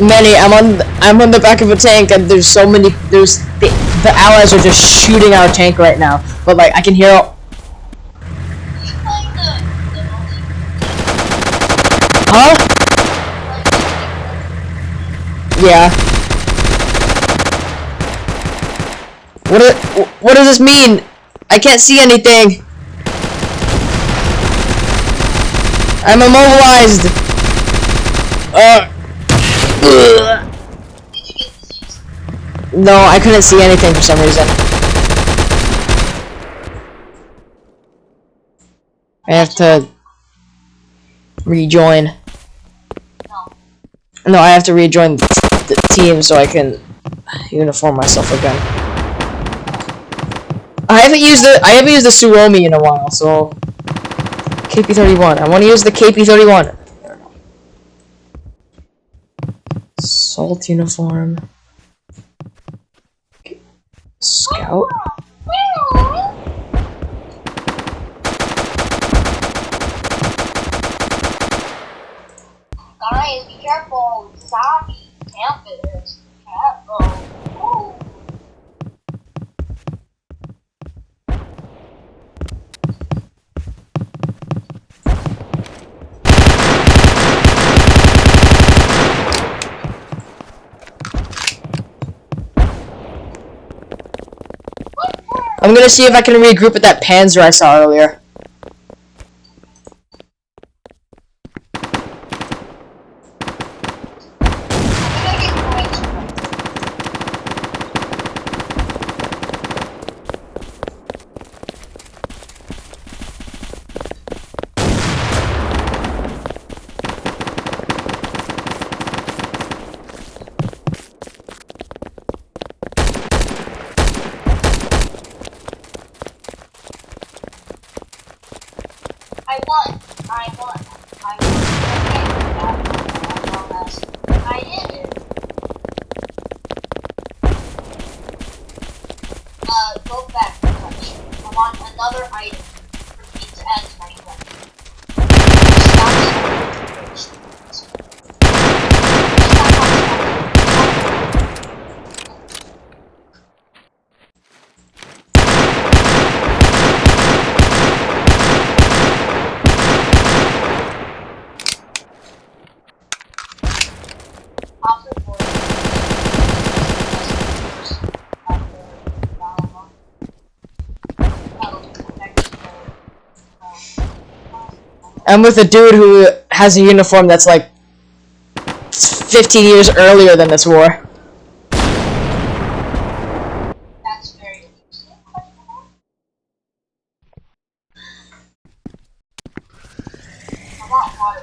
Many. I'm on the back of a tank, and there's so many. The allies are just shooting our tank right now. But like I can hear. Huh? Yeah. What does this mean? I can't see anything. I'm immobilized. No, I couldn't see anything for some reason. I have to rejoin. No, I have to rejoin the team so I can uniform myself again. I haven't used the Suomi in a while, so KP31. I want to use the KP31. Assault uniform. Scout. Guys, be careful. Zombie campus. Careful. Ooh. I'm gonna see if I can regroup with that Panzer I saw earlier. I did it. Go back to touch. I want another item for me to add to my collection. I'm with a dude who has a uniform that's like 15 years earlier than this war. That's very interesting. I want water.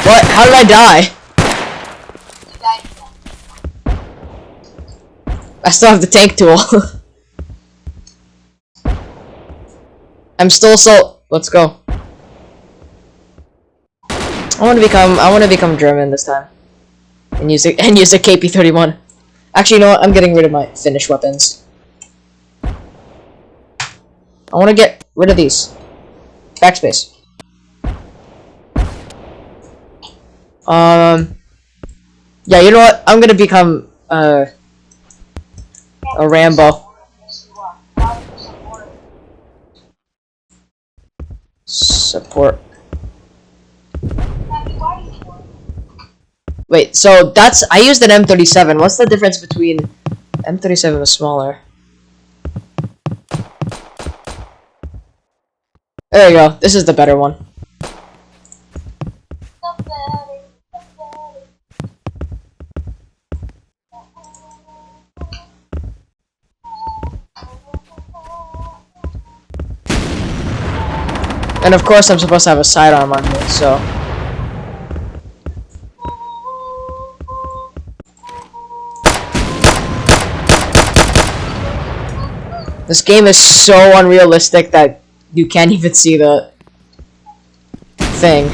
What? How did I die? You died again. I still have the tank tool. I'm still so. Let's go. I want to become German this time, and use a KP-31. Actually, you know what? I'm getting rid of my Finnish weapons. I want to get rid of these. Backspace. Yeah, you know what? I'm gonna become a Rambo. Yes, you are. Why do you support? Support. Abby, why do you support? Wait, so that's I used an M37. What's the difference between M37 was smaller? There you go. This is the better one. And of course, I'm supposed to have a sidearm on me, so. This game is so unrealistic that you can't even see the thing.